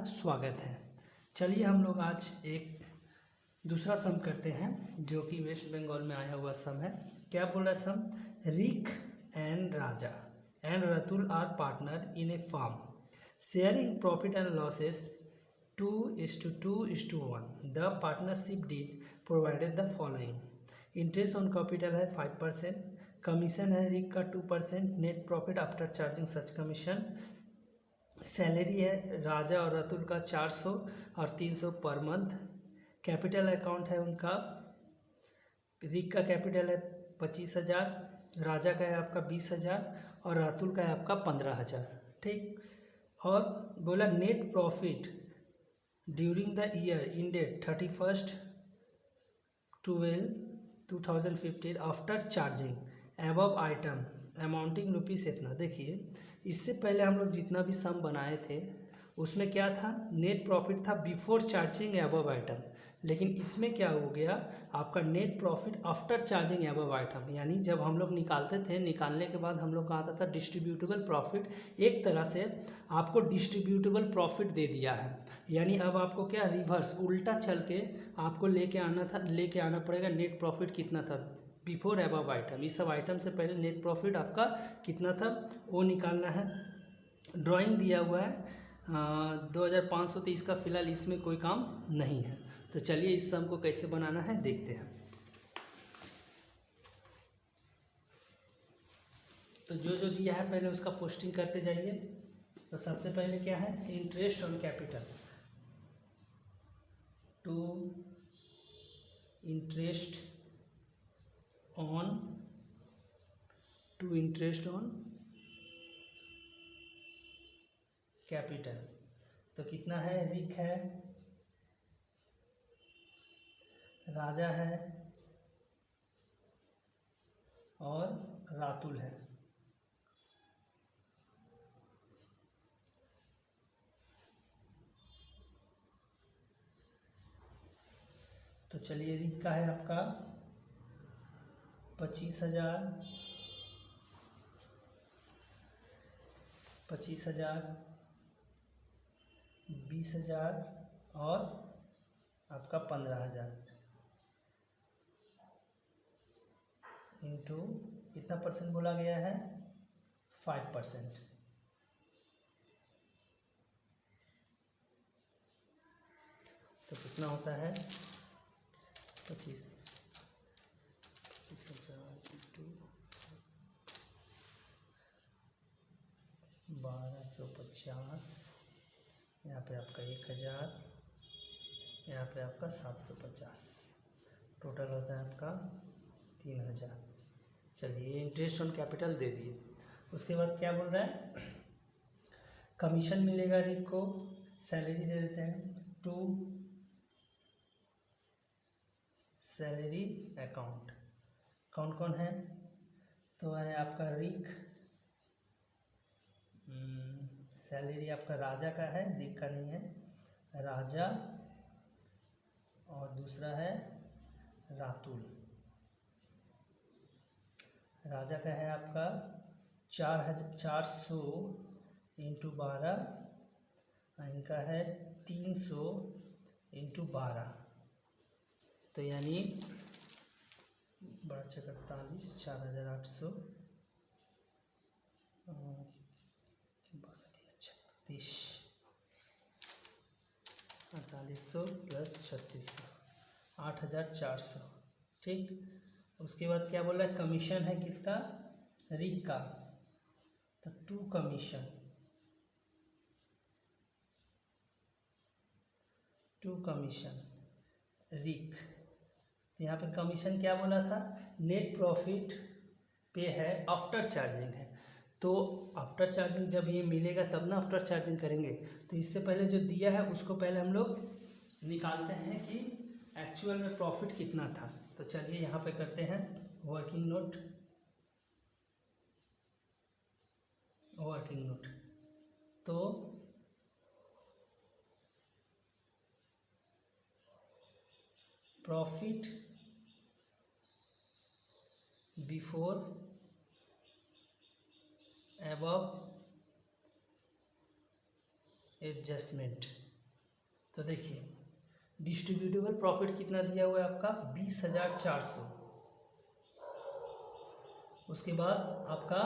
स्वागत है। चलिए हम लोग आज एक दूसरा सम करते हैं जो कि वेस्ट बंगाल में आया हुआ सम है। क्या बोल रहा है sum? Rick and Raja and Ratul are partners in a firm sharing profit and losses 2:2:1। The partnership deed provided the following. Interest on capital है 5%, कमीशन है रिक का 2%, net profit after charging such commission, salary है राजा और रतुल का 400 और 300 per month, capital account है उनका, रिक का कैपिटल है 25,000, राजा का है आपका 20,000 और रतुल का है आपका 15,000। ठीक, और बोला net profit during the year ended 31/12/2015 after charging above item amounting rupees इतना। देखिए, इससे पहले हम लोग जितना भी सम बनाए थे उसमें क्या था? नेट प्रॉफिट था बिफोर चार्जिंग एबव आइटम, लेकिन इसमें क्या हो गया आपका net profit after charging above item. यानी जब हम लोग निकालते थे, निकालने के बाद हम लोग का आता था डिस्ट्रीब्यूटेबल प्रॉफिट। एक तरह से आपको डिस्ट्रीब्यूटेबल प्रॉफिट दे दिया है, यानी अब आपको क्या रिवर्स उल्टा चल के आपको लेके आना पड़ेगा। नेट प्रॉफिट कितना था बिफोर एबव आइटम, ये सब आइटम से पहले नेट प्रॉफिट आपका कितना था वो निकालना है। ड्राइंग दिया हुआ है 2500, तो इसका फिलहाल इसमें कोई काम नहीं है। तो चलिए इस सम को कैसे बनाना है देखते हैं। तो जो दिया है पहले उसका पोस्टिंग करते जाइए। तो सबसे पहले क्या है? Interest on capital, to interest on capital. तो कितना है? रिक है, राजा है और रातुल है। तो चलिए, रिक का है आपका 25,000, 20,000 और आपका 15,000 इंटू कितना परसेंट बोला गया है? 5%। तो कितना होता है? 25,000 इंटू 1250, यहाँ पे आपका 1,000, यहाँ पे आपका 750, टोटल होता है आपका 3,000। चलिए, इंटरेस्ट ऑन कैपिटल दे दिए। उसके बाद क्या बोल रहा है? कमीशन मिलेगा रिक को, सैलरी दे देते हैं, टू सैलरी अकाउंट। कौन कौन है? तो है आपका रिक, सैलरी आपका राजा का है, रिक का नहीं है, राजा और दूसरा है रातुल। राजा का है आपका 400 इंटू 12, इनका है 300 इंटू 12, तो यानी 12×48 4,800, 36, 4800 प्लस 3600, 8,400। ठीक, उसके बाद क्या बोल रहा है? कमीशन है किसका? रिक का। तो टू कमीशन रिक। तो यहाँ पे कमीशन क्या बोला था? नेट प्रॉफिट पे है, आफ्टर चार्जिंग है। तो आफ्टर चार्जिंग जब ये मिलेगा तब ना आफ्टर चार्जिंग करेंगे। तो इससे पहले जो दिया है उसको पहले हम लोग निकालते हैं कि एक्चुअल में प्रॉफिट कितना था। तो चलिए यहाँ पे करते हैं वर्किंग नोट। तो प्रॉफिट बिफोर एबव एडजस्टमेंट तो देखिए डिस्ट्रीब्यूटेबल प्रॉफिट कितना दिया हुआ है आपका 20,400। उसके बाद आपका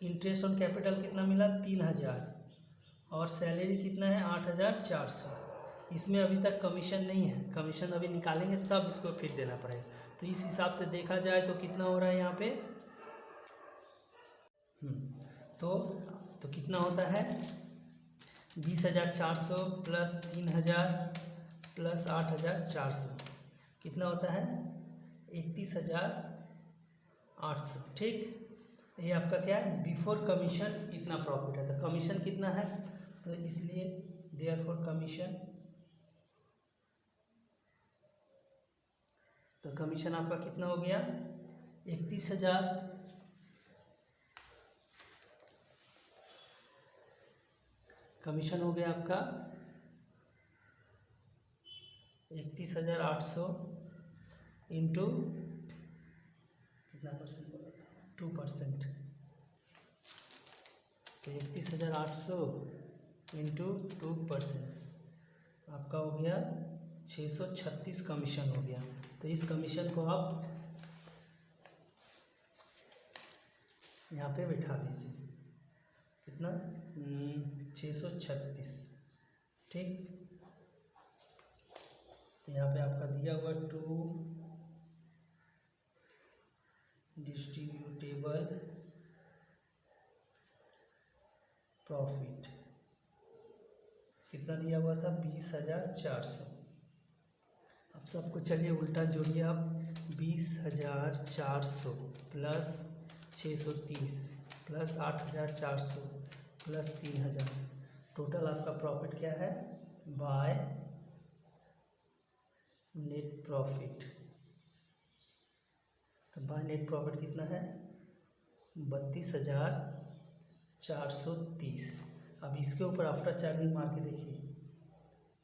इंटरेस्ट ऑन कैपिटल कितना मिला 3,000 और सैलरी कितना है 8,400। इसमें अभी तक कमीशन नहीं है, कमीशन अभी निकालेंगे तब इसको फिर देना पड़ेगा। तो इस हिसाब से देखा जाए तो कितना हो रहा है यहाँ पे तो कितना होता है 20,400 प्लस 3,000 प्लस 8,400 कितना होता है 31,800। ठीक, ये आपका क्या है बिफोर कमीशन इतना प्रॉफिट है। तो कमीशन कितना है तो इसलिए देयरफॉर कमीशन, तो कमीशन आपका कितना हो गया 31,000 कमीशन हो गया आपका 31,800 इंटू कितना परसेंट बोला था 2%। तो 31,800 इंटू 2% आपका हो गया 636 कमीशन हो गया। तो इस कमीशन को आप यहाँ पे बैठा दीजिए कितना 636। ठीक, तो यहाँ पे आपका दिया हुआ 2 डिस्ट्रीब्यूटेबल प्रॉफिट कितना दिया हुआ था 20,400। अब सबको चलिए उल्टा जोड़िए आप 20,400 प्लस 630 प्लस 8,400 प्लस 3,000 टोटल आपका प्रॉफिट क्या है बाय नेट प्रॉफिट। तो बाय नेट प्रॉफिट कितना है 32,430। अब इसके ऊपर आफ्टर चार्जिंग मार के देखिए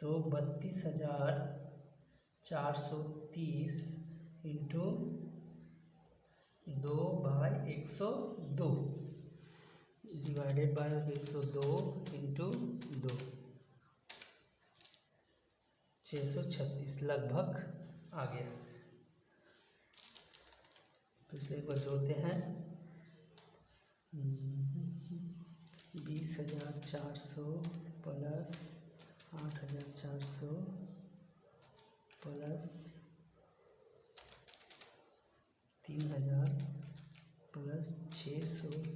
तो 32,430 इंटू 2/102 डिवाइडेड बाय 102 इंटू 2 636 लगभग आ गया। तो इसे एक बार जोड़ते हैं 20,400 प्लस 8,400 प्लस 3,000 प्लस 636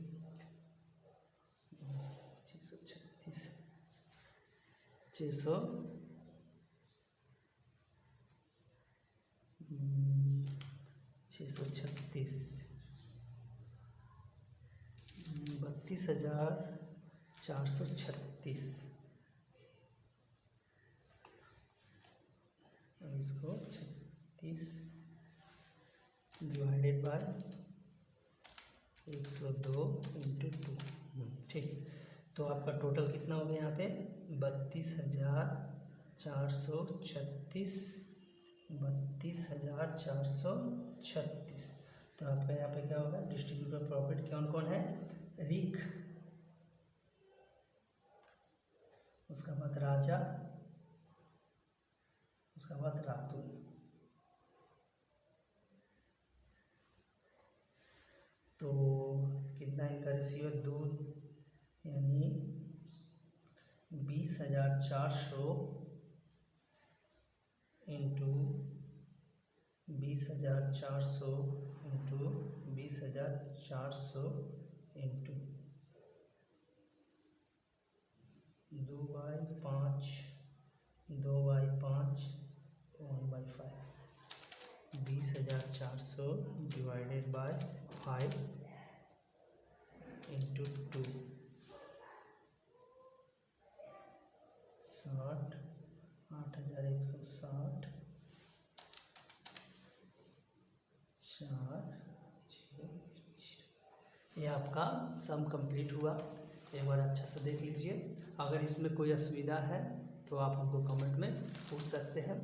32,436। अब इसको 36 डिवाइडेड बाय 102 इंटू 2। ठीक, तो आपका टोटल कितना हो गया यहाँ पे 32,436 32,436। तो आपका यहाँ पे क्या होगा डिस्ट्रीब्यूटर प्रॉफिट कौन कौन है रिक, उसका बाद राजा, उसका बाद रातुल। तो कितना इनका रेशियो दूध यानी 20,400 into 20,400 into 20,400 into 2/5 2/5 1/5 20,400 divided by 5 into 2 60 8,160 4 0। ये आपका सम कंप्लीट हुआ। एक बार अच्छा से देख लीजिए। अगर इसमें कोई असुविधा है तो आप हमको कमेंट में पूछ सकते हैं।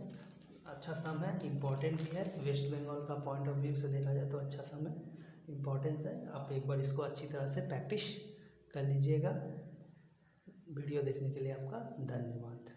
अच्छा सम है, इम्पोर्टेंट भी है। वेस्ट बंगाल का पॉइंट ऑफ व्यू से देखा जाए तो अच्छा सम है, इम्पोर्टेंट है। आप एक बार इसको अच्छी तरह से प्रैक्टिस कर लीजिएगा। वीडियो देखने के लिए आपका धन्यवाद।